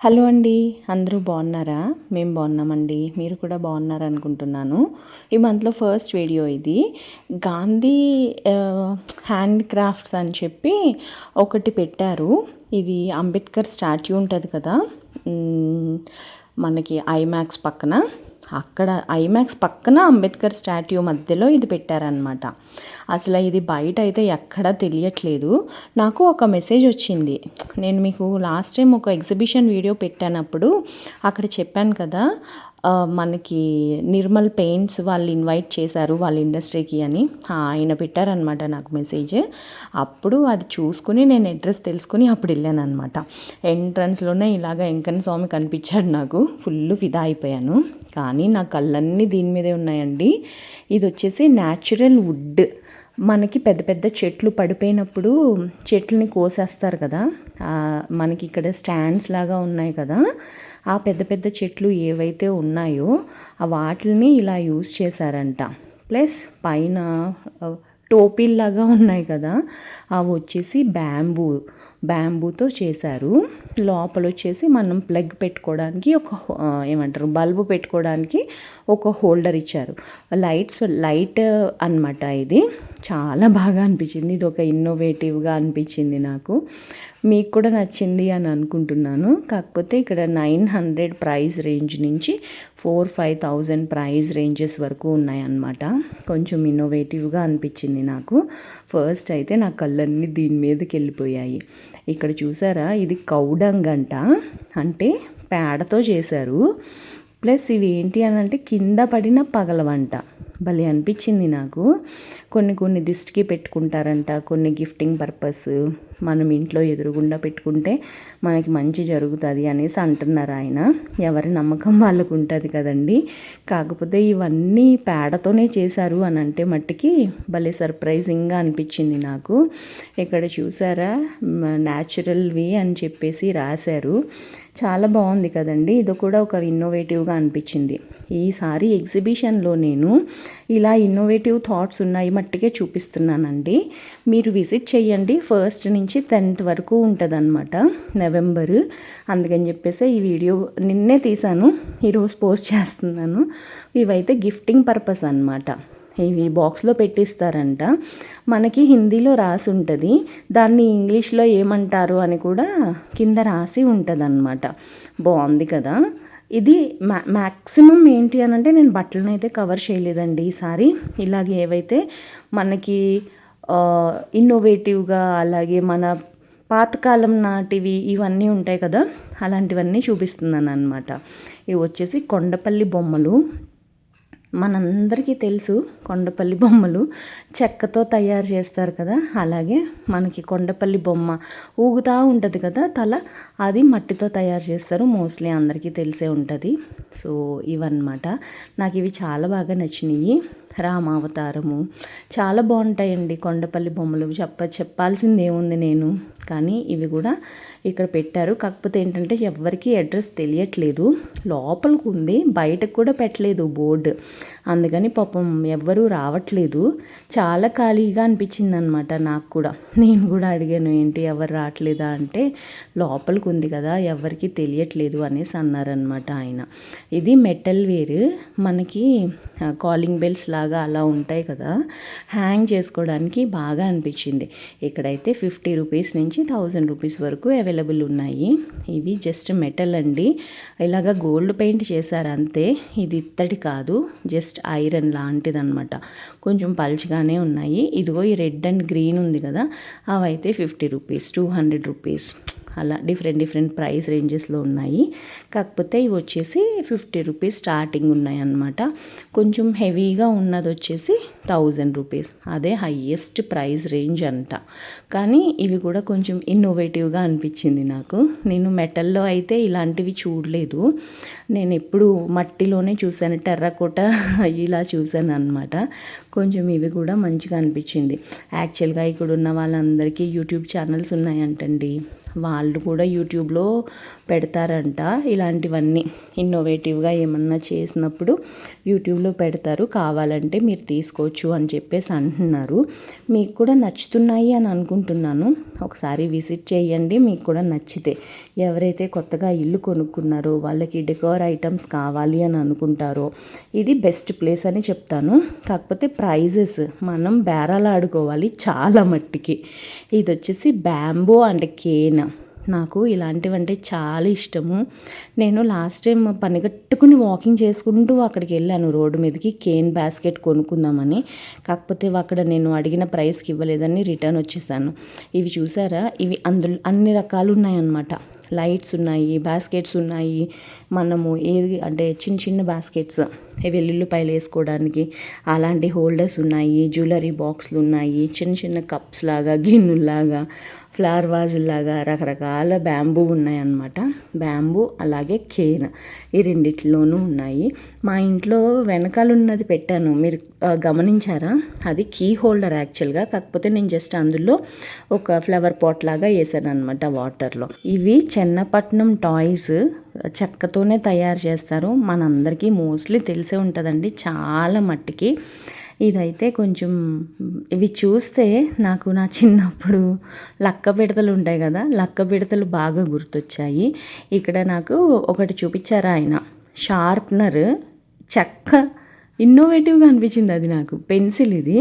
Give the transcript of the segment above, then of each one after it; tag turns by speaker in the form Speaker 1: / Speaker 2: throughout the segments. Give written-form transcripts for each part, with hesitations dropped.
Speaker 1: Hello అండి, అందరూ బాగున్నారా? మేము బాగున్నామండి. మీరు కూడా బాగున్నారు అనుకుంటున్నాను. ఈ మంత్లో ఫస్ట్ వీడియో ఇది. గాంధీ హ్యాండ్ క్రాఫ్ట్స్ అని చెప్పి ఒకటి పెట్టారు. ఇది అంబేద్కర్ స్టాట్యూ ఉంటుంది కదా, మనకి ఐమాక్స్ పక్కన, అక్కడ ఐమాక్స్ పక్కన అంబేద్కర్ స్టాట్యూ మధ్యలో ఇది పెట్టారనమాట. అసలు ఇది బయట అయితే ఎక్కడా తెలియట్లేదు. నాకు ఒక మెసేజ్ వచ్చింది. నేను మీకు లాస్ట్ టైం ఒక ఎగ్జిబిషన్ వీడియో పెట్టానప్పుడు అక్కడ చెప్పాను కదా, మనకి నిర్మల్ పెయింట్స్ వాళ్ళు ఇన్వైట్ చేశారు వాళ్ళ ఇండస్ట్రీకి అని. ఆయన పెట్టారనమాట నాకు మెసేజ్. అప్పుడు అది చూసుకుని నేను అడ్రస్ తెలుసుకుని అప్పుడు వెళ్ళాను అనమాట. ఎంట్రన్స్లోనే ఇలాగ వెంకన్న స్వామి కనిపించాడు. నాకు ఫుల్ ఫిదా అయిపోయాను. కానీ నా కళ్ళన్నీ దీని మీదే ఉన్నాయండి. ఇది వచ్చేసి న్యాచురల్ వుడ్. మనకి పెద్ద పెద్ద చెట్లు పడిపోయినప్పుడు చెట్లని కోసేస్తారు కదా, మనకి ఇక్కడ స్టాండ్స్ లాగా ఉన్నాయి కదా, ఆ పెద్ద పెద్ద చెట్లు ఏవైతే ఉన్నాయో ఆ వాటిని ఇలా యూజ్ చేశారంట. ప్లస్ పైన టోపీల్లాగా ఉన్నాయి కదా, అవి వచ్చేసి బ్యాంబూతో చేశారు. లోపల వచ్చేసి మనం ప్లగ్ పెట్టుకోవడానికి ఒక ఏమంటారు బల్బు పెట్టుకోవడానికి ఒక హోల్డర్ ఇచ్చారు. లైట్ అన్నమాట. ఇది చాలా బాగా అనిపించింది. ఇది ఒక ఇన్నోవేటివ్గా అనిపించింది నాకు. మీకు కూడా నచ్చింది అని అనుకుంటున్నాను. కాకపోతే ఇక్కడ 900 ప్రైస్ రేంజ్ నుంచి 4,000-5,000 ప్రైస్ రేంజెస్ వరకు ఉన్నాయన్నమాట. కొంచెం ఇన్నోవేటివ్గా అనిపించింది నాకు. ఫస్ట్ అయితే నా కళ్ళన్నీ దీని మీదకి వెళ్ళిపోయాయి. ఇక్కడ చూసారా, ఇది కౌడంగంట, అంటే పేడతో చేశారు. ప్లస్ ఇవి ఏంటి అని అంటే కింద పడిన పగలవంట. భలే అనిపించింది నాకు. కొన్ని దిష్టికి పెట్టుకుంటారంట, కొన్ని గిఫ్టింగ్ పర్పస్, మనం ఇంట్లో ఎదురుగుండా పెట్టుకుంటే మనకి మంచి జరుగుతుంది అనేసి అంటున్నారు ఆయన. ఎవరి నమ్మకం వాళ్ళకు ఉంటుంది కదండి. కాకపోతే ఇవన్నీ పేడతోనే చేశారు అని అంటే మట్టికి భలే సర్ప్రైజింగ్గా అనిపించింది నాకు. ఇక్కడ చూసారా, న్యాచురల్వి అని చెప్పేసి రాశారు. చాలా బాగుంది కదండి. ఇది కూడా ఒక ఇన్నోవేటివ్గా అనిపించింది. ఈసారి ఎగ్జిబిషన్లో నేను ఇలా ఇన్నోవేటివ్ థాట్స్ ఉన్నాయి మట్టికే చూపిస్తున్నానండి. మీరు విజిట్ చేయండి. 1st నుంచి 10th వరకు ఉంటుందన్నమాట, నవంబర్. అందుకని చెప్పేసి ఈ వీడియో నిన్నే తీసాను, ఈరోజు పోస్ట్ చేస్తున్నాను. ఇవైతే గిఫ్టింగ్ పర్పస్ అన్నమాట. ఇవి బాక్స్లో పెట్టిస్తారంట. మనకి హిందీలో రాసి ఉంటుంది, దాన్ని ఇంగ్లీష్లో ఏమంటారు అని కూడా కింద రాసి ఉంటుంది అన్నమాట. బాగుంది కదా. ఇది మ్యాక్సిమం ఏంటి అని అంటే నేను బట్టలను అయితే కవర్ చేయలేదండి ఈసారి. ఇలాగే ఏవైతే మనకి ఇన్నోవేటివ్గా, అలాగే మన పాతకాలం నాటివి ఇవన్నీ ఉంటాయి కదా, అలాంటివన్నీ చూపిస్తున్నాను అనమాట. ఇవి వచ్చేసి కొండపల్లి బొమ్మలు. మనందరికీ తెలుసు కొండపల్లి బొమ్మలు చెక్కతో తయారు చేస్తారు కదా, అలాగే మనకి కొండపల్లి బొమ్మ ఊగుతూ ఉంటుంది కదా తల, అది మట్టితో తయారు చేస్తారు. మోస్ట్లీ అందరికీ తెలిసే ఉంటుంది. సో ఇవన్నమాట. నాకు ఇవి చాలా బాగా నచ్చినాయి. రామావతారము చాలా బాగుంటాయండి కొండపల్లి బొమ్మలు. చెప్పాల్సింది ఏముంది నేను, కానీ ఇవి కూడా ఇక్కడ పెట్టారు. కాకపోతే ఏంటంటే ఎవరికి అడ్రస్ తెలియట్లేదు. లోపలికి ఉంది, బయటకు కూడా పెట్టలేదు బోర్డు. అందుకని పాపం ఎవ్వరూ రావట్లేదు. చాలా ఖాళీగా అనిపించింది అనమాట నాకు కూడా. నేను కూడా అడిగాను, ఏంటి ఎవరు రావట్లేదా అంటే లోపలికి ఉంది కదా, ఎవరికి తెలియట్లేదు అనేసి అన్నారనమాట ఆయన. ఇది మెటల్ వేర్, మనకి కాలింగ్ బెల్స్ లాగా అలా ఉంటాయి కదా, హ్యాంగ్ చేసుకోవడానికి బాగా అనిపించింది. ఇక్కడైతే 50 రూపీస్ నుంచి 1000 రూపీస్ వరకు అవైలబుల్ ఉన్నాయి. ఇవి జస్ట్ మెటల్ అండి, ఇలాగ గోల్డ్ పెయింట్ చేశారు అంతే. ఇది ఇత్తడి కాదు, జస్ట్ ఐరన్ లాంటిదన్నమాట. కొంచెం పల్చగానే ఉన్నాయి. ఇదిగో ఈ రెడ్ అండ్ గ్రీన్ ఉంది కదా, అవైతే 50 రూపీస్, 200 రూపీస్, అలా డిఫరెంట్ ప్రైస్ రేంజెస్లో ఉన్నాయి. కాకపోతే ఇవి వచ్చేసి 50 రూపీస్ స్టార్టింగ్ ఉన్నాయి అన్నమాట. కొంచెం హెవీగా ఉన్నది వచ్చేసి 1000 రూపీస్, అదే హయ్యెస్ట్ ప్రైస్ రేంజ్ అంట. కానీ ఇవి కూడా కొంచెం ఇన్నోవేటివ్గా అనిపించింది నాకు. నేను మెటల్లో అయితే ఇలాంటివి చూడలేదు. నేను ఎప్పుడు మట్టిలోనే చూశాను, టెర్రకోట ఇలా చూశాను అనమాట. కొంచెం ఇవి కూడా మంచిగా అనిపించింది. యాక్చువల్గా ఇక్కడ ఉన్న వాళ్ళందరికీ యూట్యూబ్ ఛానల్స్ ఉన్నాయంటండి. వాళ్ళు కూడా యూట్యూబ్లో పెడతారంట ఇలాంటివన్నీ. ఇన్నోవేటివ్గా ఏమన్నా చేసినప్పుడు యూట్యూబ్లో పెడతారు, కావాలంటే మీరు తీసుకోవచ్చు అని చెప్పేసి అంటున్నారు. మీకు కూడా నచ్చుతున్నాయి అని అనుకుంటున్నాను. ఒకసారి విజిట్ చేయండి, మీకు కూడా నచ్చితే. ఎవరైతే కొత్తగా ఇల్లు కొనుక్కున్నారో వాళ్ళకి డెకోర్ ఐటమ్స్ కావాలి అని అనుకుంటారో ఇది బెస్ట్ ప్లేస్ అని చెప్తాను. కాకపోతే ప్రైజెస్ మనం బేరాలు ఆడుకోవాలి చాలా మట్టికి. ఇది వచ్చేసి బ్యాంబో అండ్ కేన్. నాకు ఇలాంటివంటే చాలా ఇష్టము. నేను లాస్ట్ టైం పని కట్టుకుని వాకింగ్ చేసుకుంటూ అక్కడికి వెళ్ళాను రోడ్డు మీదకి కేన్ బాస్కెట్ కొనుక్కుందామని. కాకపోతే అక్కడ నేను అడిగిన ప్రైస్కి ఇవ్వలేదని రిటర్న్ వచ్చేసాను. ఇవి చూసారా, ఇవి అందులో అన్ని రకాలు ఉన్నాయన్నమాట. లైట్స్ ఉన్నాయి, బాస్కెట్స్ ఉన్నాయి. మనము ఏది అంటే చిన్న చిన్న బాస్కెట్స్ వెల్లుల్లిపాయలు వేసుకోవడానికి అలాంటి హోల్డర్స్ ఉన్నాయి, జ్యువెలరీ బాక్స్లు ఉన్నాయి, చిన్న చిన్న కప్స్ లాగా, గిన్నెల్లాగా, ఫ్లవర్ వాజుల్లాగా రకరకాల బ్యాంబూ ఉన్నాయన్నమాట. బ్యాంబూ అలాగే కేన్ ఈ రెండిట్లోనూ ఉన్నాయి. మా ఇంట్లో వెనకాల ఉన్నది పెట్టాను, మీరు గమనించారా? అది కీ హోల్డర్ యాక్చువల్గా. కాకపోతే నేను జస్ట్ అందులో ఒక ఫ్లవర్ పాట్ లాగా వేసాను అనమాట వాటర్లో. ఇవి చెన్నపట్నం టాయ్స్, చెక్కతోనే తయారు చేస్తారు. మనందరికీ మోస్ట్లీ తెలిసే ఉంటుందండి చాలా మట్టికి. ఇదైతే కొంచెం ఇవి చూస్తే నాకు నా చిన్నప్పుడు లక్క పిడతలు ఉంటాయి కదా, లక్క పిడతలు బాగా గుర్తొచ్చాయి. ఇక్కడ నాకు ఒకటి చూపించారు ఆయన, షార్ప్నర్ చెక్క. ఇన్నోవేటివ్గా అనిపించింది అది నాకు. పెన్సిల్ ఇది,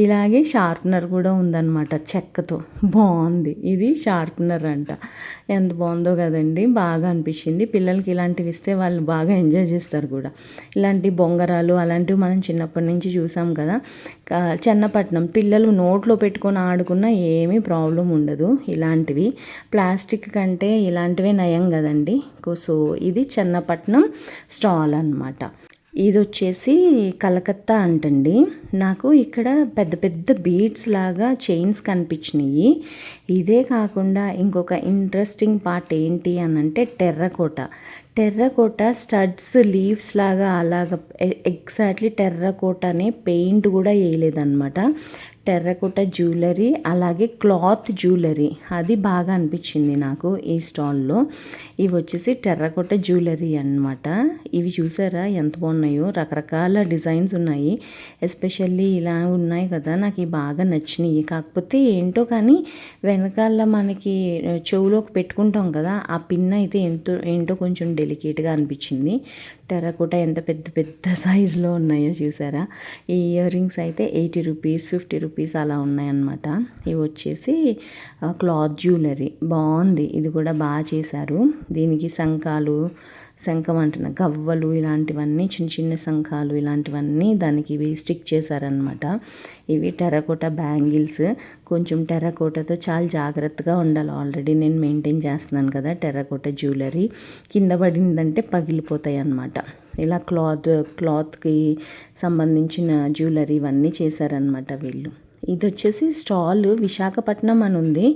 Speaker 1: ఇలాగే షార్ప్నర్ కూడా ఉందన్నమాట చెక్కతో. బాగుంది. ఇది షార్ప్నర్ అంట. ఎంత బాగుందో కదండి, బాగా అనిపించింది. పిల్లలకి ఇలాంటివి ఇస్తే వాళ్ళు బాగా ఎంజాయ్ చేస్తారు కూడా. ఇలాంటి బొంగరాలు అలాంటివి మనం చిన్నప్పటి నుంచి చూసాం కదా. చెన్నపట్నం పిల్లలు నోట్లో పెట్టుకొని ఆడుకున్నా ఏమీ ప్రాబ్లం ఉండదు. ఇలాంటివి ప్లాస్టిక్ కంటే ఇలాంటివే నయం కదండి. సో ఇది చెన్నపట్నం స్టాల్ అన్నమాట. ఇది వచ్చేసి కలకత్తా అంటండి. నాకు ఇక్కడ పెద్ద పెద్ద బీడ్స్ లాగా చైన్స్ కనిపించినాయి. ఇదే కాకుండా ఇంకొక ఇంట్రెస్టింగ్ పార్ట్ ఏంటి అని అంటే టెర్రకోట స్టడ్స్ లీవ్స్ లాగా అలాగ ఎగ్జాక్ట్లీ టెర్రకోటనే పెయింట్ కూడా వేయలేదన్నమాట. టెర్రకోట జ్యువెలరీ అలాగే క్లాత్ జ్యువెలరీ అది బాగా అనిపించింది నాకు ఈ స్టాల్లో. ఇవి వచ్చేసి టెర్రకోట జ్యువెలరీ అన్నమాట. ఇవి చూసారా ఎంత బాగున్నాయో, రకరకాల డిజైన్స్ ఉన్నాయి. ఎస్పెషల్లీ ఇలా ఉన్నాయి కదా, నాకు ఇవి బాగా నచ్చినాయి. కాకపోతే ఏంటో కానీ వెనకాల మనకి చెవులోకి పెట్టుకుంటాం కదా, ఆ పిన్ అయితే ఏంటో కొంచెం డెలికేట్గా అనిపించింది. టెర్రకోట ఎంత పెద్ద పెద్ద సైజులో ఉన్నాయో చూసారా. ఈ ఇయర్ రింగ్స్ అయితే 80 రూపీస్ 50 రూపీస్ అలా ఉన్నాయన్నమాట. ఇవి వచ్చేసి క్లాత్ జ్యువెలరీ బాగుంది. ఇది కూడా బాగా చేశారు. దీనికి శంఖం అంటున్న గవ్వలు ఇలాంటివన్నీ, చిన్న చిన్న శంఖాలు ఇలాంటివన్నీ దానికి ఇవి స్టిక్ చేశారనమాట. ఇవి టెర్రకోట బ్యాంగిల్స్. కొంచెం టెర్రకోటతో చాలా జాగ్రత్తగా ఉండాలి. ఆల్రెడీ నేను మెయింటైన్ చేస్తున్నాను కదా టెర్రకోట జ్యువెలరీ. కింద పడిందంటే పగిలిపోతాయి అన్నమాట. ఇలా క్లాత్కి సంబంధించిన జ్యువెలరీ ఇవన్నీ చేశారనమాట వీళ్ళు. ఇది వచ్చేసి స్టాల్ విశాఖపట్నం అని ఉంది.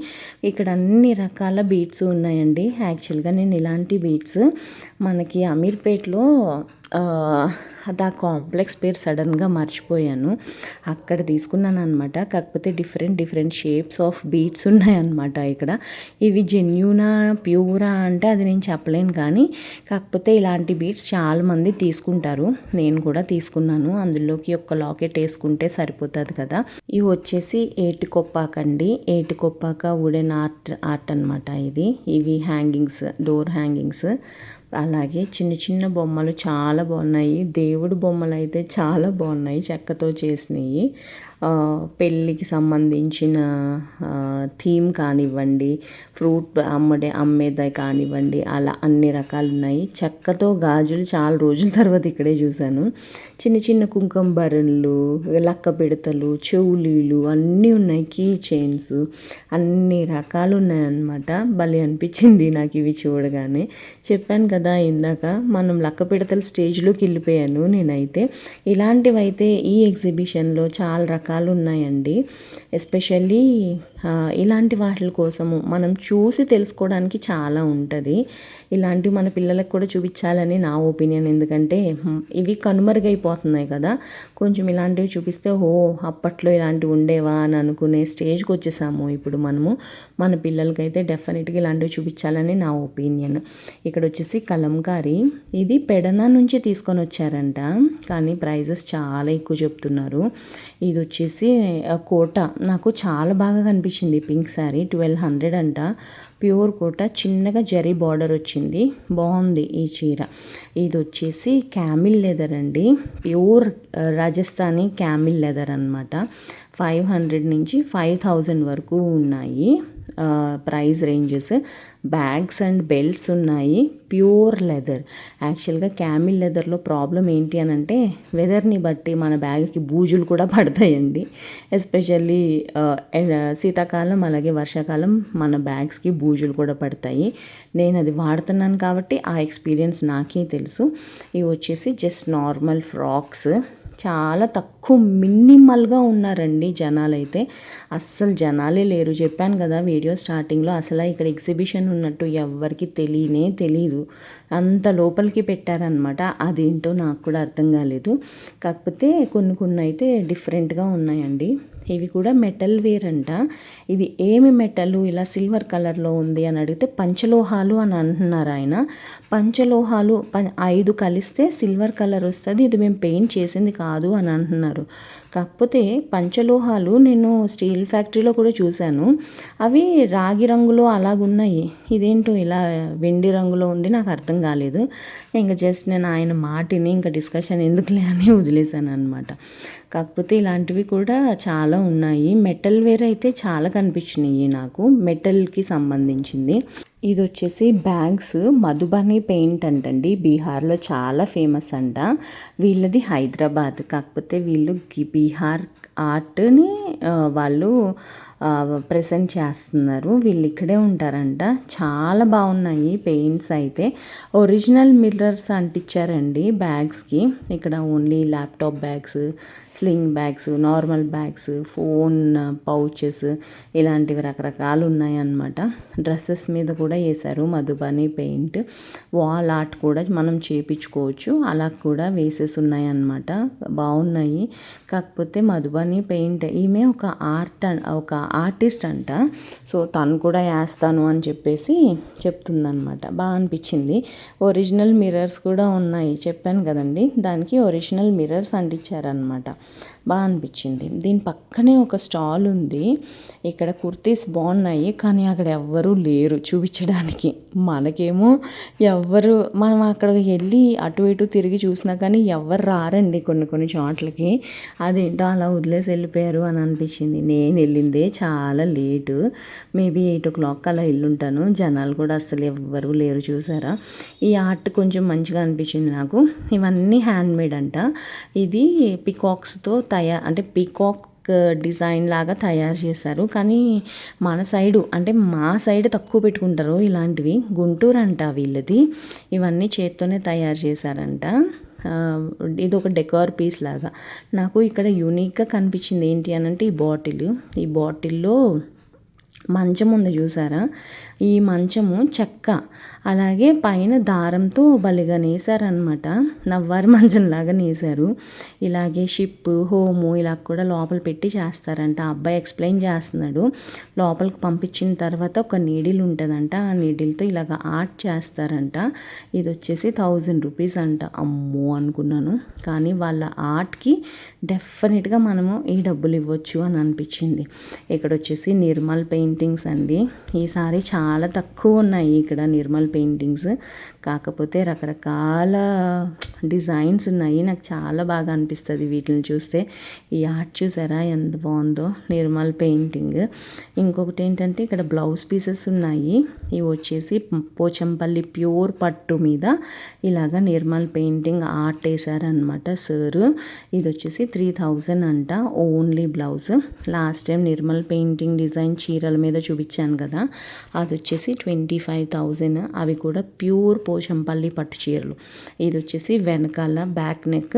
Speaker 1: ఇక్కడ అన్ని రకాల బీడ్స్ ఉన్నాయండి. యాక్చువల్గా నేను ఇలాంటి బీడ్స్ మనకి అమీర్పేట్లో అది ఆ కాంప్లెక్స్ పేరు సడన్గా మర్చిపోయాను, అక్కడ తీసుకున్నాను అనమాట. కాకపోతే డిఫరెంట్ షేప్స్ ఆఫ్ బీడ్స్ ఉన్నాయన్నమాట ఇక్కడ. ఇవి జెన్యూనా ప్యూరా అంటే అది నేను చెప్పలేను, కానీ కాకపోతే ఇలాంటి బీడ్స్ చాలామంది తీసుకుంటారు. నేను కూడా తీసుకున్నాను. అందులోకి ఒక లాకెట్ వేసుకుంటే సరిపోతుంది కదా. ఇవి వచ్చేసి ఏటికొప్పాకండి. ఏటికొప్పాక వుడెన్ ఆర్ట్ అనమాట ఇది. ఇవి హ్యాంగింగ్స్, డోర్ హ్యాంగింగ్స్. అలాగే చిన్న చిన్న బొమ్మలు చాలా బాగున్నాయి. దేవుడు బొమ్మలు అయితే చాలా బాగున్నాయి, చెక్కతో చేసినవి. పెళ్ళికి సంబంధించిన థీమ్ కానివ్వండి, ఫ్రూట్ అమ్మేది కానివ్వండి, అలా అన్ని రకాలు ఉన్నాయి. చెక్కతో గాజులు చాలా రోజుల తర్వాత ఇక్కడే చూశాను. చిన్న చిన్న కుంకుమ బరన్లు, లక్క పిడతలు, చెవులీలు అన్నీ ఉన్నాయి. కీ చైన్స్ అన్ని రకాలు ఉన్నాయన్నమాట. భలే అనిపించింది నాకు ఇవి చూడగానే. చెప్పాను కదా ఇందాక, మనం లక్క పిడతల స్టేజ్లోకి వెళ్ళిపోయాను నేనైతే. ఇలాంటివైతే ఈ ఎగ్జిబిషన్లో చాలా రకాలు ఉన్నాయండి. ఎస్పెషల్లీ ఇలాంటి వాటి కోసము మనం చూసి తెలుసుకోవడానికి చాలా ఉంటుంది. ఇలాంటివి మన పిల్లలకు కూడా చూపించాలని నా ఒపీనియన్. ఎందుకంటే ఇవి కనుమరుగైపోతున్నాయి కదా, కొంచెం ఇలాంటివి చూపిస్తే అప్పట్లో ఇలాంటివి ఉండేవా అని అనుకునే స్టేజ్కి వచ్చేసాము ఇప్పుడు మనము. మన పిల్లలకైతే డెఫినెట్గా ఇలాంటివి చూపించాలని నా ఒపీనియన్. ఇక్కడ వచ్చేసి కలంకారీ, ఇది పెడనా నుంచి తీసుకొని వచ్చారంట, కానీ ప్రైజెస్ చాలా ఎక్కువ చెప్తున్నారు. ఇది వచ్చేసి కోట, నాకు చాలా బాగా కనిపించింది పింక్ శారీ, 1200 అంట. ప్యూర్ కోట, చిన్నగా జరీ బార్డర్ వచ్చింది, బాగుంది ఈ చీర. ఇది వచ్చేసి క్యామిల్ లెదర్ అండి, ప్యూర్ రాజస్థానీ క్యామిల్ లెదర్ అనమాట. 500 నుంచి 5000 వరకు ఉన్నాయి price ranges. Bags and belts ఉన్నాయి, ప్యూర్ లెదర్. యాక్చువల్గా క్యామిల్ లెదర్లో ప్రాబ్లం ఏంటి అని అంటే, వెదర్ని బట్టి మన బ్యాగ్కి బూజులు కూడా పడతాయండి. ఎస్పెషల్లీ శీతాకాలం అలాగే వర్షాకాలం మన బ్యాగ్స్కి బూజులు కూడా పడతాయి. నేను అది వాడుతున్నాను కాబట్టి ఆ ఎక్స్పీరియన్స్ నాకే తెలుసు. ఇవి వచ్చేసి జస్ట్ నార్మల్ ఫ్రాక్స్, చాలా తక్కువ మినిమల్గా ఉన్నారండి జనాలైతే. అస్సలు జనాలే లేరు. చెప్పాను కదా వీడియో స్టార్టింగ్లో, అసలు ఇక్కడ ఎగ్జిబిషన్ ఉన్నట్టు ఎవ్వరికి తెలీదు. అంత లోపలికి పెట్టారనమాట. అదేంటో నాకు కూడా అర్థం కాలేదు. కాకపోతే కొన్ని అయితే డిఫరెంట్గా ఉన్నాయండి. ఇవి కూడా మెటల్ వేర్ అంట. ఇది ఏమి మెటల్ ఇలా సిల్వర్ కలర్లో ఉంది అని అడిగితే పంచలోహాలు అని అంటున్నారు ఆయన. పంచలోహాలు 5 కలిస్తే సిల్వర్ కలర్ వస్తుంది, ఇది మేము పెయింట్ చేసింది కాదు అని అంటున్నారు. కాకపోతే పంచలోహాలు నేను స్టీల్ ఫ్యాక్టరీలో కూడా చూశాను, అవి రాగి రంగులో అలాగున్నాయి. ఇదేంటో ఇలా వెండి రంగులో ఉంది, నాకు అర్థం కాలేదు. ఇంకా జస్ట్ నేను ఆయన మాటిని ఇంకా డిస్కషన్ ఎందుకులే అని వదిలేశాను అనమాట. కాకపోతే ఇలాంటివి కూడా చాలా ఉన్నాయి. మెటల్ వేర్ అయితే చాలా కనిపించినాయి నాకు, మెటల్కి సంబంధించింది. ఇది వచ్చేసి బ్యాగ్స్, మధుబని పెయింట్ అంటండి, బీహార్లో చాలా ఫేమస్ అంట. వీళ్ళది హైదరాబాద్, కాకపోతే వీళ్ళు బీహార్ ఆర్ట్ని వాళ్ళు ప్రెజెంట్ చేస్తున్నారు. వీళ్ళు ఇక్కడే ఉంటారంట. చాలా బాగున్నాయి పెయింట్స్ అయితే. ఒరిజినల్ మిర్రర్స్ అంటించారండి బ్యాగ్స్కి. ఇక్కడ only laptop bags, sling bags, normal bags, phone pouches, ఇలాంటివి రకరకాలు ఉన్నాయన్నమాట. డ్రెస్సెస్ మీద కూడా వేశారు మధుబని పెయింట్. వాల్ ఆర్ట్ కూడా మనం చేయించుకోవచ్చు, అలా కూడా వేసేసి ఉన్నాయన్నమాట. బాగున్నాయి. కాకపోతే మధుబని పెయింట్, ఈమె ఒక ఆర్టిస్ట్ అంట. సో తను కూడా వేస్తాను అని చెప్పేసి చెప్తుందనమాట. బాగా అనిపించింది. ఒరిజినల్ మిర్రర్స్ కూడా ఉన్నాయి, చెప్పాను కదండి, దానికి ఒరిజినల్ మిర్రర్స్ అంటించారనమాట. బాగా అనిపించింది. దీని పక్కనే ఒక స్టాల్ ఉంది. ఇక్కడ కుర్తీస్ బాగున్నాయి, కానీ అక్కడ ఎవ్వరూ లేరు చూపించడానికి. మనకేమో మనం అక్కడ వెళ్ళి అటు ఇటు తిరిగి చూసినా కానీ ఎవ్వరు రారండి కొన్ని చోట్లకి. అదేంటో అలా వదిలేసి వెళ్ళిపోయారు అని అనిపించింది. నేను వెళ్ళిందే చాలా లేటు, మేబీ 8 o'clock అలా వెళ్ళుంటాను. జనాలు కూడా అసలు ఎవ్వరూ లేరు, చూసారా. ఈ ఆర్ట్ కొంచెం మంచిగా అనిపించింది నాకు. ఇవన్నీ హ్యాండ్మేడ్ అంట. ఇది పికాక్స్తో అంటే పీకాక్ డిజైన్ లాగా తయారు చేశారు. కానీ మన సైడు అంటే మా సైడ్ తక్కువ పెట్టుకుంటారు ఇలాంటివి. గుంటూరు అంట వీళ్ళది. ఇవన్నీ చేత్తోనే తయారు చేశారంట. ఇది ఒక డెకార్ పీస్ లాగా. నాకు ఇక్కడ యూనిక్గా కనిపించింది ఏంటి అని అంటే ఈ బాటిల్లో మంచం ఉంది చూసారా. ఈ మంచము చెక్క, అలాగే పైన దారంతో బలిగా నేసారనమాట. నవ్వారి మంచంలాగా నేసారు. ఇలాగే షిప్, హోము ఇలా కూడా లోపల పెట్టి చేస్తారంట. ఆ అబ్బాయి ఎక్స్ప్లెయిన్ చేస్తున్నాడు. లోపలికి పంపించిన తర్వాత ఒక నీడిల్ ఉంటుందంట, ఆ నీడిల్తో ఇలాగ ఆర్ట్ చేస్తారంట. ఇది వచ్చేసి 1000 రూపీస్ అంట. అమ్మో అనుకున్నాను, కానీ వాళ్ళ ఆర్ట్కి డెఫినెట్గా మనము ఈ డబ్బులు ఇవ్వచ్చు అని అనిపించింది. ఇక్కడ వచ్చేసి నిర్మల్ పెయింటింగ్స్ అండి. ఈసారి చాలా తక్కువ ఉన్నాయి ఇక్కడ నిర్మల్ పెయింటింగ్స్. కాకపోతే రకరకాల డిజైన్స్ ఉన్నాయి. నాకు చాలా బాగా అనిపిస్తుంది వీటిని చూస్తే. ఈ ఆర్ట్ చూసారా ఎంత బాగుందో, నిర్మల్ పెయింటింగ్. ఇంకొకటి ఏంటంటే ఇక్కడ బ్లౌజ్ పీసెస్ ఉన్నాయి. ఇవి వచ్చేసి పోచంపల్లి ప్యూర్ పట్టు మీద ఇలాగ నిర్మల్ పెయింటింగ్ ఆర్ట్ వేసారనమాట సార్. ఇది వచ్చేసి 3000 అంట only blouse. Last time Nirmal painting design చీరల మీద చూపించాను కదా, అది వచ్చేసి 25,000. అవి కూడా ప్యూర్ పోచంపల్లి పట్టు చీరలు. ఇది వచ్చేసి వెనకాల బ్యాక్ నెక్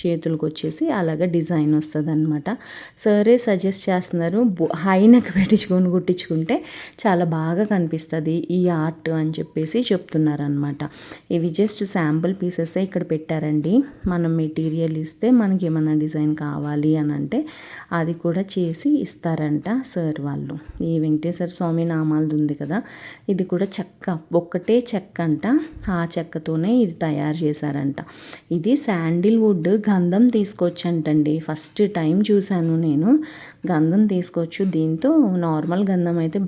Speaker 1: చేతులకు వచ్చేసి అలాగ డిజైన్ వస్తుంది అనమాట. సరే సజెస్ట్ చేస్తున్నారు హై నెక్ పెట్టించుకొని కుట్టించుకుంటే చాలా బాగా కనిపిస్తుంది ఈ ఆర్ట్ అని చెప్పేసి చెప్తున్నారనమాట. ఇవి జస్ట్ శాంపుల్ పీసెస్ ఇక్కడ పెట్టారండి. మనం మెటీరియల్ ఇస్తే మనకి ఏమన్నా డిజైన్ కావాలి అని అంటే అది కూడా చేసి ఇస్తారంట సార్ వాళ్ళు. ఈ వెంకటేశ్వర స్వామి నామాలది ఉంది కదా, ఇది కూడా చెక్క, ఒక్కటే చెక్క అంట. ఆ చెక్కతోనే ఇది తయారు చేశారంట. ఇది శాండిల్వుడ్ గంధం తీసుకొచ్చంటండి. ఫస్ట్ టైం చూశాను నేను గంధం తీసుకొచ్చు. దీంతో నార్మల్ గంధం అయితే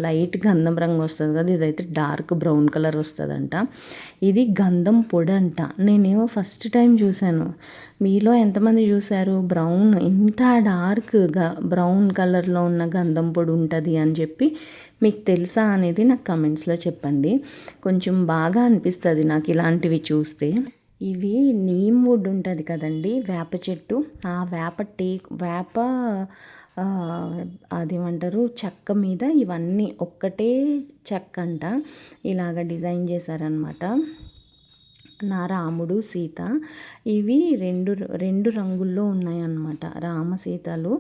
Speaker 1: లైట్ గంధం రంగు వస్తుంది కదా, ఇదైతే డార్క్ బ్రౌన్ కలర్ వస్తుందంట. ఇది గంధం పొడి అంట. నేనేమో ఫస్ట్ టైం చూశాను. మీలో ఎంతమంది చూశారు బ్రౌన్, ఇంత డార్క్గా బ్రౌన్ కలర్లో ఉన్న గంధం పొడి ఉంటుంది అని చెప్పి మీకు తెలుసా అనేది నాకు కమెంట్స్లో చెప్పండి. కొంచెం బాగా అనిపిస్తుంది నాకు ఇలాంటివి చూస్తే. ఇవి నీమ్ వుడ్ ఉంటుంది కదండి, వేప చెట్టు, ఆ వేప అదేమంటారు చెక్క మీద ఇవన్నీ ఒక్కటే చెక్క అంట. ఇలాగ డిజైన్ చేశారనమాట. నా రాముడు సీత ఇవి రెండు రంగుల్లో ఉన్నాయన్నమాట. రామ సీతలు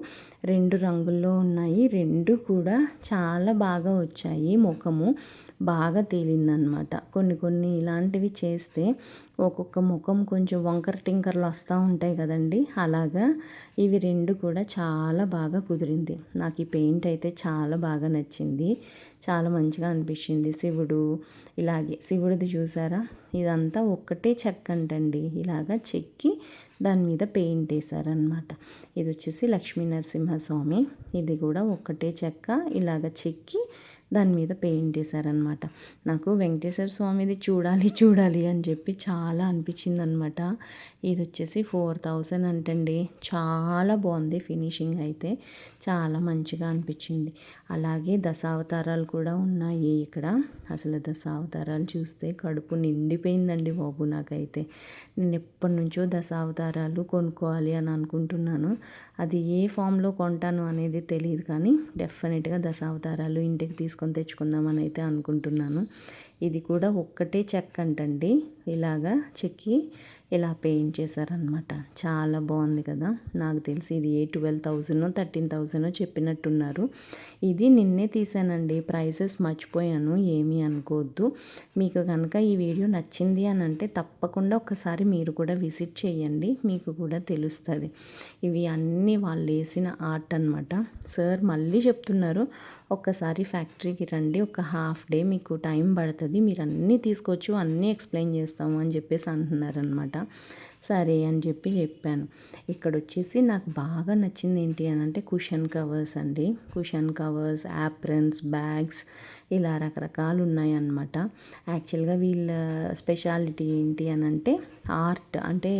Speaker 1: 2 రంగుల్లో ఉన్నాయి. 2 కూడా చాలా బాగా వచ్చాయి. ముఖము బాగా తేలిందనమాట. కొన్ని ఇలాంటివి చేస్తే ఒక్కొక్క ముఖం కొంచెం వంకర టింకర్లు వస్తూ ఉంటాయి కదండి, అలాగా ఇవి 2 కూడా చాలా బాగా కుదిరింది. నాకు ఈ పెయింట్ అయితే చాలా బాగా నచ్చింది. చాలా మంచిగా అనిపించింది. శివుడు ఇలాగే, శివుడిది చూసారా, ఇదంతా ఒక్కటే చెక్క అంటండి. ఇలాగా చెక్కి దాని మీద పెయింట్ వేశారనమాట. ఇది వచ్చేసి లక్ష్మీ నరసింహస్వామి, ఇది కూడా ఒక్కటే చెక్క ఇలాగ చెక్కి దాని మీద పెయింట్ వేశారనమాట. నాకు వెంకటేశ్వర స్వామిది చూడాలి అని చెప్పి చాలా అనిపించింది అనమాట. ఇది వచ్చేసి 4000 అంటండి. చాలా బాగుంది ఫినిషింగ్ అయితే, చాలా మంచిగా అనిపించింది. అలాగే దశావతారాలు కూడా ఉన్నాయి ఇక్కడ. అసలు దశావతారాలు చూస్తే కడుపు నిండిపోయిందండి బాబు నాకైతే. నేను ఎప్పటి నుంచో దశావతారాలు కొనుక్కోవాలి అని అనుకుంటున్నాను. అది ఏ ఫామ్లో కొంటాను అనేది తెలియదు, కానీ డెఫినెట్గా దశావతారాలు ఇంటికి తీసుకొని తెచ్చుకుందామని అయితే అనుకుంటున్నాను. ఇది కూడా ఒక్కటే చెక్క అంటండి. ఇలాగా చెక్కి ఇలా పెయింట్ చేశారనమాట. చాలా బాగుంది కదా. నాకు తెలిసి ఇది 12,000 13,000 చెప్పినట్టున్నారు. ఇది నిన్నే తీసానండి, ప్రైసెస్ మర్చిపోయాను, ఏమీ అనుకోవద్దు. మీకు కనుక ఈ వీడియో నచ్చింది అని అంటే తప్పకుండా ఒకసారి మీరు కూడా విజిట్ చేయండి, మీకు కూడా తెలుస్తుంది. ఇవి అన్నీ వాళ్ళు వేసిన ఆర్ట్ అనమాట. సార్ మళ్ళీ చెప్తున్నారు, ఒక్కసారి ఫ్యాక్టరీకి రండి, ఒక హాఫ్ డే మీకు టైం పడుతుంది, మీరు అన్నీ తీసుకోవచ్చు, అన్నీ ఎక్స్ప్లెయిన్ చేస్తాము అని చెప్పేసి అంటున్నారనమాట. సరే అని చెప్పాను. ఇక్కడ వచ్చేసి నాకు బాగా నచ్చింది ఏంటి అని అంటే కుషన్ కవర్స్ అండి. కుషన్ కవర్స్, యాప్రన్స్, బ్యాగ్స్ ఇలా రకరకాలు ఉన్నాయన్నమాట. యాక్చువల్గా వీళ్ళ స్పెషాలిటీ ఏంటి అని అంటే ఆర్ట్ అంటే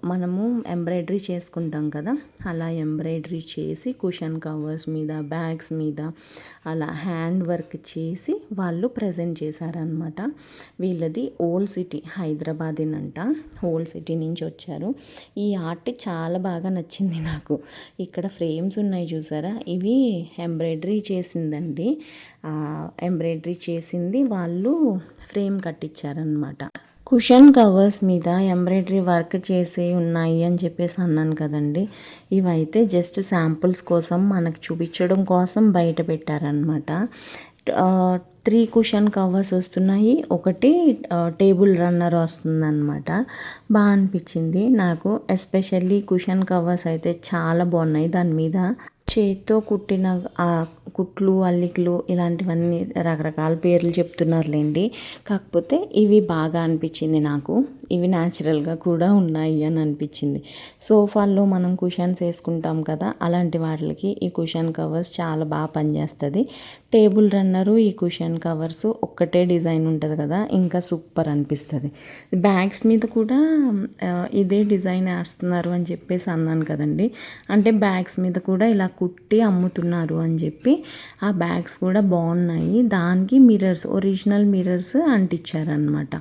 Speaker 1: మనము ఎంబ్రాయిడరీ చేసుకుంటాం కదా, అలా ఎంబ్రాయిడరీ చేసి కుషన్ కవర్స్ మీద, బ్యాగ్స్ మీద అలా హ్యాండ్ వర్క్ చేసి వాళ్ళు ప్రజెంట్ చేశారనమాట. వీళ్ళది ఓల్డ్ సిటీ హైదరాబాదేనంట, ఓల్డ్ సిటీ నుంచి వచ్చారు. ఈ ఆర్ట్ చాలా బాగా నచ్చింది నాకు. ఇక్కడ ఫ్రేమ్స్ ఉన్నాయి చూసారా, ఇవి ఎంబ్రాయిడరీ చేసిందండి. ఎంబ్రాయిడరీ చేసింది వాళ్ళు ఫ్రేమ్ కట్టించారనమాట. కుషన్ కవర్స్ మీద ఎంబ్రాయిడరీ వర్క్ చేసి ఉన్నాయి అని చెప్పేసి అన్నాను కదండి. ఇవైతే జస్ట్ శాంపుల్స్ కోసం మనకు చూపించడం కోసం బయట పెట్టారనమాట. 3 కుషన్ కవర్స్ వస్తున్నాయి, ఒకటి టేబుల్ రన్నర్ వస్తుందన్నమాట. బాగా అనిపించింది నాకు. ఎస్పెషల్లీ కుషన్ కవర్స్ అయితే చాలా బాగున్నాయి. దాని మీద చేతితో కుట్టిన కుట్లు, అల్లికలు ఇలాంటివన్నీ రకరకాల పేర్లు చెప్తున్నారులేండి. కాకపోతే ఇవి బాగా అనిపించింది నాకు. ఇవి న్యాచురల్గా కూడా ఉన్నాయి అని అనిపించింది. సోఫాల్లో మనం కుషన్స్ వేసుకుంటాం కదా, అలాంటి వాటికి ఈ కుషన్ కవర్స్ చాలా బాగా పనిచేస్తుంది. టేబుల్ రన్నరు, ఈ కుషన్ కవర్స్ ఒక్కటే డిజైన్ ఉంటుంది కదా, ఇంకా సూపర్ అనిపిస్తుంది. బ్యాగ్స్ మీద కూడా ఇదే డిజైన్ వేస్తున్నారు అని చెప్పేసి అన్నాను కదండి. అంటే బ్యాగ్స్ మీద కూడా ఇలా కుట్టి అమ్ముతున్నారు అని చెప్పి ఆ బ్యాగ్స్ కూడా బాగున్నాయి. దానికి మిర్రర్స్, ఒరిజినల్ మిర్రర్స్ అంటించారనమాట.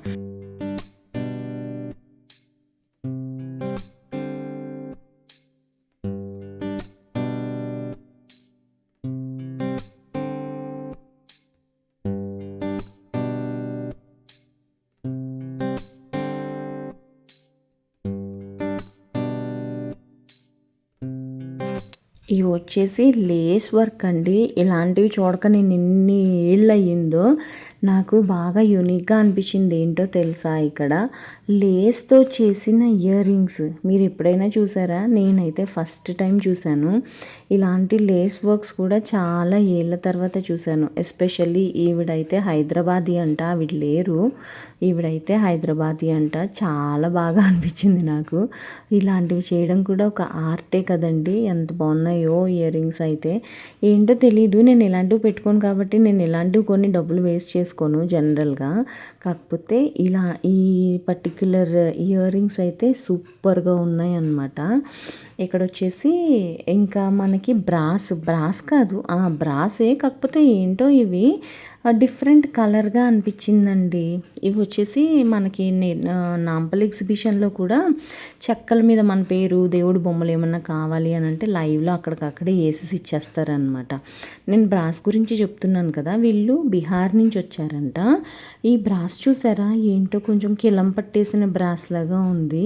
Speaker 1: ఇవి వచ్చేసి లేస్ వర్క్ అండి. ఇలాంటివి చూడక నేను ఎన్ని ఏళ్ళు అయ్యిందో. నాకు బాగా యూనిక్గా అనిపించింది ఏంటో తెలుసా, ఇక్కడ లేస్తో చేసిన ఇయర్ రింగ్స్ మీరు ఎప్పుడైనా చూసారా? నేనైతే ఫస్ట్ టైం చూశాను. ఇలాంటి లేస్ వర్క్స్ కూడా చాలా ఏళ్ళ తర్వాత చూశాను. ఎస్పెషల్లీ ఈవిడైతే హైదరాబాదీ అంట, ఆవిడ లేరు, ఈవిడైతే హైదరాబాదీ అంట. చాలా బాగా అనిపించింది నాకు. ఇలాంటివి చేయడం కూడా ఒక ఆర్టే కదండి. ఎంత బాగున్నాయో ఇయర్ రింగ్స్ అయితే. ఏంటో తెలీదు, నేను ఇలాంటివి పెట్టుకోను కాబట్టి నేను ఇలాంటివి కొన్ని డబ్బులు వేస్ట్ చేసుకోను జనరల్గా. కాకపోతే ఇలా ఈ పర్టిక్యులర్ ఇయర్ రింగ్స్ అయితే సూపర్గా ఉన్నాయి అన్నమాట. ఇక్కడ వచ్చేసి ఇంకా మనకి బ్రాస్ కాదు, బ్రాసే, కాకపోతే ఏంటో ఇవి డిఫరెంట్ కలర్గా అనిపించిందండి. ఇవి వచ్చేసి మనకి నాంపల్ ఎగ్జిబిషన్లో కూడా చెక్కల మీద మన పేరు, దేవుడు బొమ్మలు ఏమన్నా కావాలి అని అంటే లైవ్లో అక్కడికక్కడే వేసేసి ఇచ్చేస్తారనమాట. నేను బ్రాస్ గురించి చెప్తున్నాను కదా, వీళ్ళు బీహార్ నుంచి వచ్చారంట. ఈ బ్రాస్ చూసారా, ఏంటో కొంచెం కిలం పట్టేసిన బ్రాస్ లాగా ఉంది.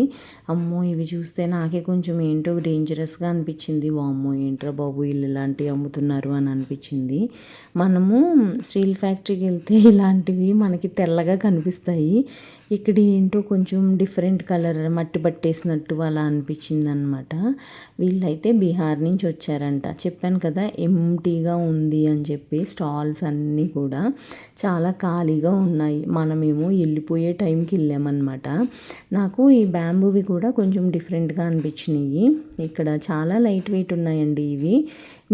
Speaker 1: అమ్మో, ఇవి చూస్తే నాకే కొంచెం ఏంటో డేంజరస్గా అనిపించింది. వామ్మో ఏంట్రా బాబు వీళ్ళు ఇలాంటివి అమ్ముతున్నారు అని అనిపించింది. మనము స్టీల్ ఫ్యాక్టరీకి వెళ్తే ఇలాంటివి మనకి తెల్లగా కనిపిస్తాయి. ఇక్కడ ఏంటో కొంచెం డిఫరెంట్ కలర్ మట్టి పట్టేసినట్టు అలా అనిపించింది అనమాట. వీళ్ళైతే బీహార్ నుంచి వచ్చారంట. చెప్పాను కదా ఎంటీగా ఉంది అని చెప్పి. స్టాల్స్ అన్నీ కూడా చాలా ఖాళీగా ఉన్నాయి. మనమేమో వెళ్ళిపోయే టైంకి వెళ్ళామన్నమాట. నాకు ఈ బ్యాంబూవి కూడా కొంచెం డిఫరెంట్గా అనిపించినాయి. ఇక్కడ చాలా లైట్ వెయిట్ ఉన్నాయండి ఇవి.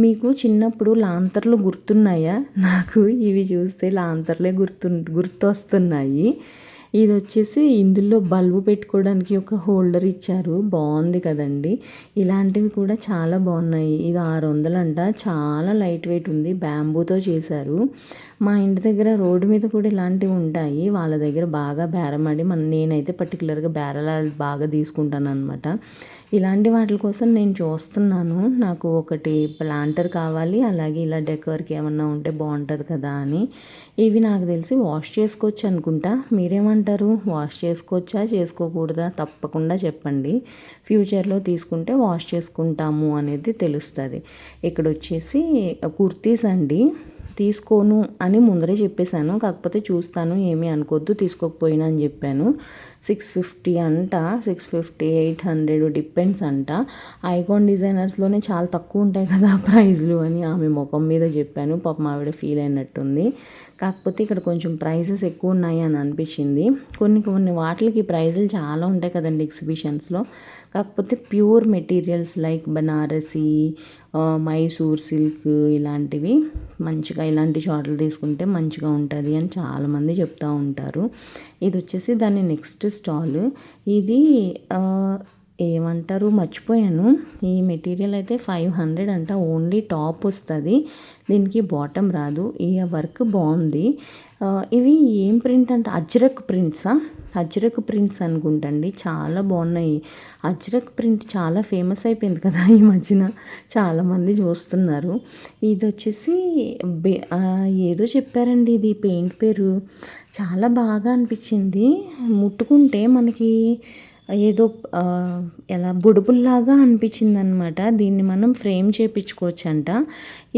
Speaker 1: మీకు చిన్నప్పుడు లాంతర్లు గుర్తున్నాయా? నాకు ఇవి చూస్తే లాంతర్లే గుర్తొస్తున్నాయి. ఇది వచ్చేసి ఇందులో బల్బు పెట్టుకోవడానికి ఒక హోల్డర్ ఇచ్చారు. బాగుంది కదండి. ఇలాంటివి కూడా చాలా బాగున్నాయి. ఇది 600 అంట. చాలా లైట్ వెయిట్ ఉంది. బ్యాంబూతో చేశారు. మా ఇంటి దగ్గర రోడ్డు మీద కూడా ఇలాంటివి ఉంటాయి. వాళ్ళ దగ్గర బాగా బేరమాడి నేనైతే పర్టికులర్గా బేరాలు బాగా తీసుకుంటాను అనమాట. ఇలాంటి వాటి కోసం నేను చూస్తున్నాను. నాకు ఒకటి ప్లాంటర్ కావాలి, అలాగే ఇలా డెకర్కి ఏమన్నా ఉంటే బాగుంటుంది కదా అని. ఇవి నాకు తెలిసి వాష్ చేసుకోవచ్చు అనుకుంటా. మీరేమంటారు? వాష్ చేసుకోవచ్చా చేసుకోకూడదా? తప్పకుండా చెప్పండి. ఫ్యూచర్లో తీసుకుంటే వాష్ చేసుకుంటాము అనేది తెలుస్తుంది. ఇక్కడ వచ్చేసి కుర్తీస్ అండి. తీసుకోను అని ముందరే చెప్పేశాను. కాకపోతే చూస్తాను, ఏమీ అనుకోద్దు, తీసుకోకపోయినా అని చెప్పాను. 650 అంట, 650, 800 డిపెండ్స్ అంట. ఐకాన్ డిజైనర్స్లోనే చాలా తక్కువ ఉంటాయి కదా ప్రైజ్లు అని ఆమె ముఖం మీద చెప్పాను. పాపం ఆవిడ ఫీల్ అయినట్టుంది. కాకపోతే ఇక్కడ కొంచెం ప్రైజెస్ ఎక్కువ ఉన్నాయి అని అనిపించింది. కొన్ని వాటికి ప్రైజులు చాలా ఉంటాయి కదండి ఎగ్జిబిషన్స్లో. కాకపోతే pure materials like Banarasi, Mysore silk ఇలాంటివి మంచిగా, ఇలాంటి చోట్ల తీసుకుంటే మంచిగా ఉంటుంది అని చాలామంది చెప్తూ ఉంటారు. ఇది వచ్చేసి దాని నెక్స్ట్ స్టాల్. ఇది ఏమంటారు మర్చిపోయాను. ఈ మెటీరియల్ అయితే 500 అంట. ఓన్లీ టాప్ వస్తుంది, దీనికి బాటమ్ రాదు. ఈ వర్క్ బాగుంది. ఇవి ఏం ప్రింట్ అంటే అజ్రక్ ప్రింట్సా? అజ్రక్ ప్రింట్స్ అనుకుంటండి. చాలా బాగున్నాయి. అజ్రక్ ప్రింట్ చాలా ఫేమస్ అయిపోయింది కదా ఈ మధ్యన, చాలామంది చూస్తున్నారు. ఇది వచ్చేసి ఏదో చెప్పారండి, ఇది పెయింట్ పేరు చాలా బాగా అనిపించింది. ముట్టుకుంటే మనకి ఏదో ఎలా బుడబుల్లాగా అనిపించింది అనమాట. దీన్ని మనం ఫ్రేమ్ చేయించుకోవచ్చంట.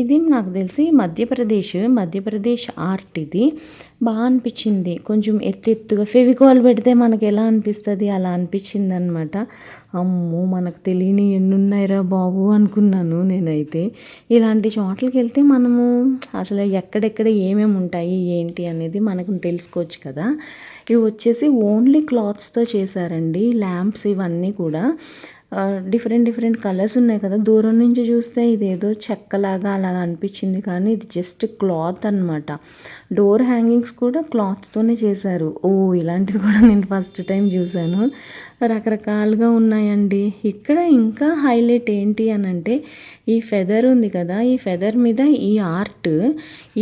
Speaker 1: ఇది నాకు తెలిసి మధ్యప్రదేశ్ ఆర్ట్. ఇది బాగా అనిపించింది. కొంచెం ఎత్తుగా ఫెవికాల్ పెడితే మనకి ఎలా అనిపిస్తుంది అలా అనిపించింది అనమాట. అమ్మో, మనకు తెలియని ఎన్ని ఉన్నాయిరా బాబు అనుకున్నాను నేనైతే. ఇలాంటి చోట్లకి వెళ్తే మనము అసలు ఎక్కడెక్కడ ఏమేమి ఉంటాయి ఏంటి అనేది మనకు తెలుసుకోవచ్చు కదా. ఇవి వచ్చేసి ఓన్లీ క్లాత్స్తో చేశారండి. ల్యాంప్స్ ఇవన్నీ కూడా డిఫరెంట్ కలర్స్ ఉన్నాయి కదా. దూరం నుంచి చూస్తే ఇదేదో చెక్కలాగా అలా అనిపించింది, కానీ ఇది జస్ట్ క్లాత్ అనమాట. డోర్ హ్యాంగింగ్స్ కూడా క్లాత్తోనే చేశారు. ఇలాంటిది కూడా నేను ఫస్ట్ టైం చూశాను. రకరకాలుగా ఉన్నాయండి. ఇక్కడ ఇంకా హైలైట్ ఏంటి అని అంటే ఈ ఫెదర్ ఉంది కదా, ఈ ఫెదర్ మీద ఈ ఆర్ట్.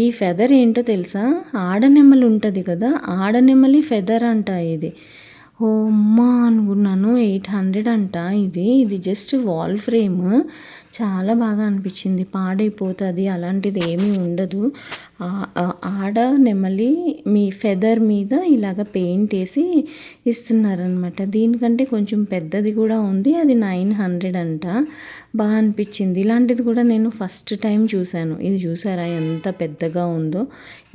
Speaker 1: ఈ ఫెదర్ ఏంటో తెలుసా? ఆడనెమ్మలి ఉంటుంది కదా, ఆడనెమ్మలి ఫెదర్ అంట ఇది. అమ్మా అనుకున్నాను. 800 అంట. ఇది జస్ట్ వాల్ ఫ్రేమ్. చాలా బాగా అనిపించింది. పాడైపోతుంది అలాంటిది ఏమీ ఉండదు. ఆడ నెమలి మీ ఫెదర్ మీద ఇలాగ పెయింట్ వేసి ఇస్తున్నారనమాట. దీనికంటే కొంచెం పెద్దది కూడా ఉంది, అది 900 అంట. బాగా అనిపించింది. ఇలాంటిది కూడా నేను ఫస్ట్ టైం చూశాను. ఇది చూసారా ఎంత పెద్దగా ఉందో.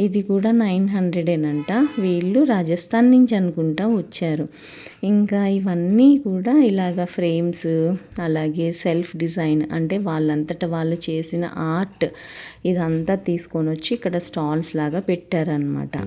Speaker 1: ఇది కూడా 900ఏనంట. వీళ్ళు రాజస్థాన్ నుంచి అనుకుంటా వచ్చారు. ఇంకా ఇవన్నీ కూడా ఇలాగ ఫ్రేమ్స్, అలాగే సెల్ఫ్ డిజైన్ అంటే వాళ్ళంతట వాళ్ళు చేసిన ఆర్ట్ ఇదంతా తీసుకొని వచ్చి ఇక్కడ స్టాల్స్ లాగా పెట్టారనమాట.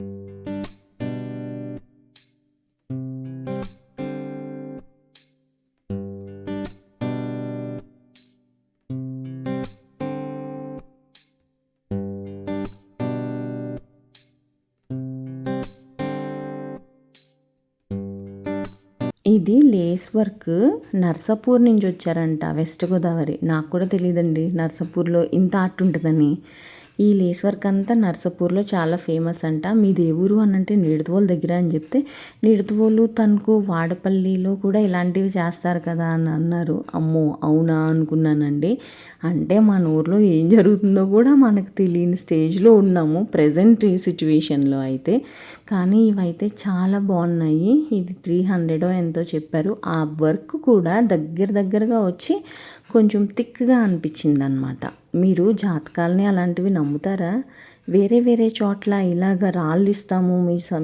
Speaker 1: ఇది లేస్ వర్క్ నర్సాపూర్ నుంచి వచ్చారంట, వెస్ట్ గోదావరి. నాకు కూడా తెలియదండి నర్సాపూర్లో ఇంత ఆర్ట్ ఉంటుందని. ఈ లేస్ వర్క్ అంతా నర్సాపూర్లో చాలా ఫేమస్ అంట. మీది ఏ ఊరు అని అంటే నిడదవోలు దగ్గర అని చెప్తే, నిడదవోలు తణుకు వాడపల్లిలో కూడా ఇలాంటివి చేస్తారు కదా అని అన్నారు. అమ్మో అవునా అనుకున్నానండి. అంటే మన ఊర్లో ఏం జరుగుతుందో కూడా మనకు తెలియని స్టేజ్లో ఉన్నాము ప్రజెంట్ ఈ సిచ్యువేషన్లో అయితే. కానీ ఇవైతే చాలా బాగున్నాయి. ఇది 300 ఎంతో చెప్పారు. ఆ వర్క్ కూడా దగ్గరగా వచ్చి కొంచెం థిక్గా అనిపించింది అనమాట. మీరు జాతకాలని అలాంటివి నమ్ముతారా? వేరే చోట్ల ఇలాగ రాళ్ళు ఇస్తాము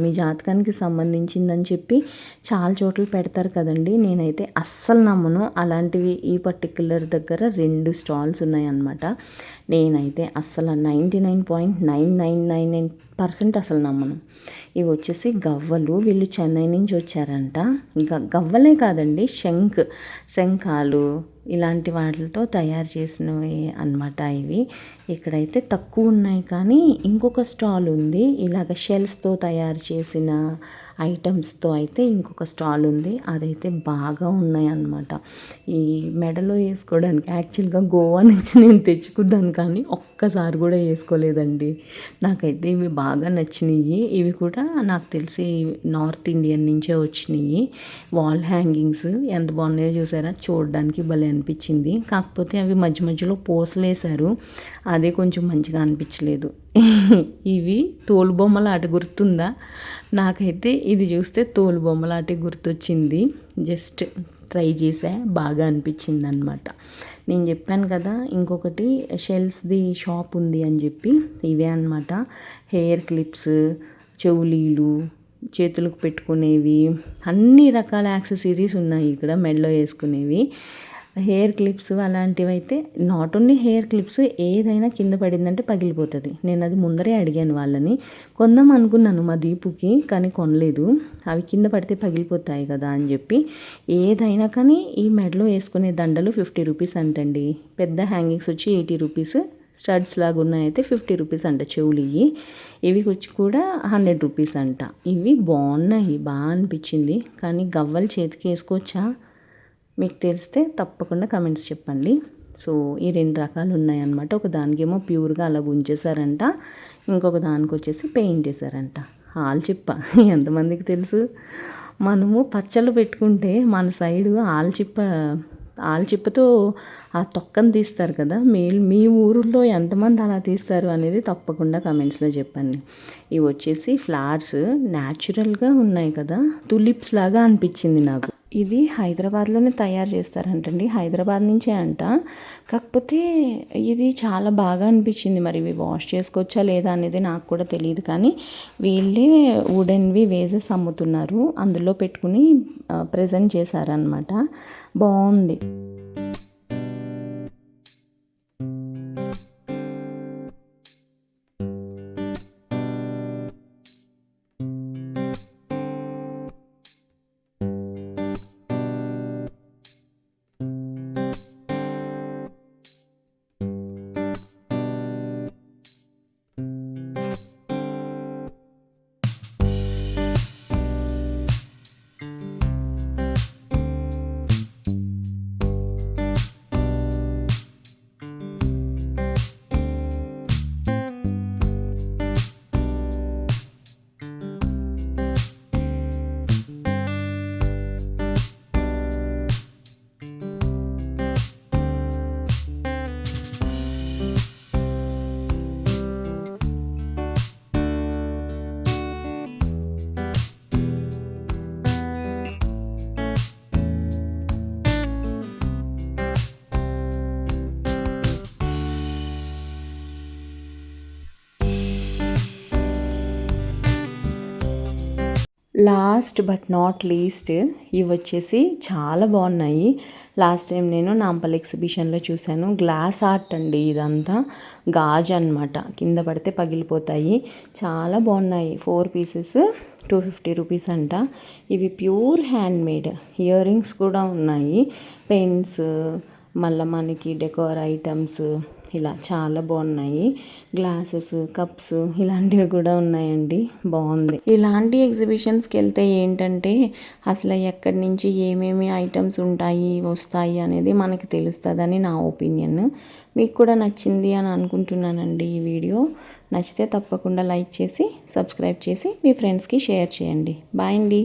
Speaker 1: మీ జాతకానికి సంబంధించిందని చెప్పి చాలా చోట్ల పెడతారు కదండి. నేనైతే అస్సలు నమ్మను అలాంటివి. ఈ పర్టిక్యులర్ దగ్గర 2 స్టాల్స్ ఉన్నాయన్నమాట. నేనైతే అస్సలు 99.999% అసలు నమ్మను. ఇవి వచ్చేసి గవ్వలు. వీళ్ళు చెన్నై నుంచి వచ్చారంట. గవ్వలే కాదండి, శంఖాలు ఇలాంటి వాటితో తయారు చేసినవి అన్నమాట ఇవి. ఇక్కడైతే తక్కువ ఉన్నాయి, కానీ ఇంకొక స్టాల్ ఉంది ఇలాగ షెల్స్తో తయారు చేసిన ఐటమ్స్తో అయితే ఇంకొక స్టాల్ ఉంది. అదైతే బాగా ఉన్నాయి అన్నమాట. ఈ మెడలో వేసుకోవడానికి యాక్చువల్గా గోవా నుంచి నేను తెచ్చుకున్నాను, కానీ ఒక్కసారి కూడా వేసుకోలేదండి. నాకైతే ఇవి బాగా నచ్చినాయి. ఇవి కూడా నాకు తెలిసి నార్త్ ఇండియన్ నుంచే వచ్చినాయి. వాల్ హ్యాంగింగ్స్ ఎంత బాగున్నాయో చూసారా, చూడడానికి భలే అనిపించింది. కాకపోతే అవి మధ్యలో పోసలేశారు, అదే కొంచెం మంచిగా అనిపించలేదు. ఇవి తోలుబొమ్మలాట గుర్తుందా? నాకైతే ఇది చూస్తే తోలుబొమ్మలాట గుర్తొచ్చింది. జస్ట్ ట్రై చేసా, బాగా అనిపించింది అనమాట. నేను చెప్పాను కదా ఇంకొకటి షెల్స్ది షాప్ ఉంది అని చెప్పి, ఇవే అనమాట. హెయిర్ క్లిప్స్, చెవులీలు, చేతులకు పెట్టుకునేవి, అన్ని రకాల యాక్సెసరీస్ ఉన్నాయి ఇక్కడ. మెడలో వేసుకునేవి, హెయిర్ క్లిప్స్ అలాంటివి అయితే నాట్ ఓన్లీ హెయిర్ క్లిప్స్, ఏదైనా కింద పడిందంటే పగిలిపోతుంది. నేను అది ముందరే అడిగాను వాళ్ళని. కొందాం అనుకున్నాను మా దీపుకి, కానీ కొనలేదు. అవి కింద పడితే పగిలిపోతాయి కదా అని చెప్పి. ఏదైనా కానీ ఈ మెడలో వేసుకునే దండలు 50 రూపీస్ అంటండి. పెద్ద హ్యాంగింగ్స్ వచ్చి 80 రూపీస్, స్టడ్స్ లాగా ఉన్నాయైతే 50 రూపీస్ అంట చెవులు. ఇవి వచ్చి కూడా 100 రూపీస్ అంట. ఇవి బాగున్నాయి, బాగా అనిపించింది. కానీ గవ్వలు చేతికి వేసుకోవచ్చా? మీకు తెలిస్తే తప్పకుండా కమెంట్స్ చెప్పండి. సో ఈ 2 రకాలు ఉన్నాయన్నమాట. ఒక దానికేమో ప్యూర్గా అలా ఉంచేసారంట, ఇంకొక దానికి వచ్చేసి పెయింట్ వేసారంట. ఆల్చిప్ప ఎంతమందికి తెలుసు? మనము పచ్చళ్ళు పెట్టుకుంటే మన సైడు ఆల్చిప్పతో ఆ తొక్కను తీస్తారు కదా. మీ ఊరిలో ఎంతమంది అలా తీస్తారు అనేది తప్పకుండా కమెంట్స్లో చెప్పండి. ఇవి వచ్చేసి ఫ్లవర్స్ న్యాచురల్గా ఉన్నాయి కదా, తులిప్స్ లాగా అనిపించింది నాకు. ఇది హైదరాబాద్లోనే తయారు చేస్తారంటండి, హైదరాబాద్ నుంచే అంట. కాకపోతే ఇది చాలా బాగా అనిపించింది. మరి ఇవి వాష్ చేసుకోవచ్చా లేదా అనేది నాకు కూడా తెలియదు, కానీ వీళ్ళే వుడెన్వి వేజెస్ అమ్ముతున్నారు, అందులో పెట్టుకుని ప్రజెంట్ చేశారనమాట. బాగుంది. లాస్ట్ బట్ నాట్ లీస్ట్ ఇవి వచ్చేసి చాలా బాగున్నాయి. లాస్ట్ టైం నేను నాంపల్లి ఎగ్జిబిషన్లో చూశాను. గ్లాస్ ఆర్ట్ అండి, ఇదంతా గాజు అనమాట, కింద పడితే పగిలిపోతాయి. చాలా బాగున్నాయి. 4 పీసెస్ 250 రూపీస్ అంట. ఇవి pure hand made. Ear rings కూడా ఉన్నాయి, పెన్స్, మళ్ళీ మనకి డెకోర్ ఐటమ్స్ ఇలా చాలా బాగున్నాయి. గ్లాసెస్, కప్స్ ఇలాంటివి కూడా ఉన్నాయండి. బాగుంది. ఇలాంటి ఎగ్జిబిషన్స్కి వెళ్తే ఏంటంటే అసలు ఎక్కడి నుంచి ఏమేమి ఐటమ్స్ వస్తాయి అనేది మనకి తెలుస్తుందని నా ఒపీనియన్. మీకు కూడా నచ్చింది అని అనుకుంటున్నానండి ఈ వీడియో. నచ్చితే తప్పకుండా లైక్ చేసి సబ్స్క్రైబ్ చేసి మీ ఫ్రెండ్స్కి షేర్ చేయండి. బాయ్ అండి.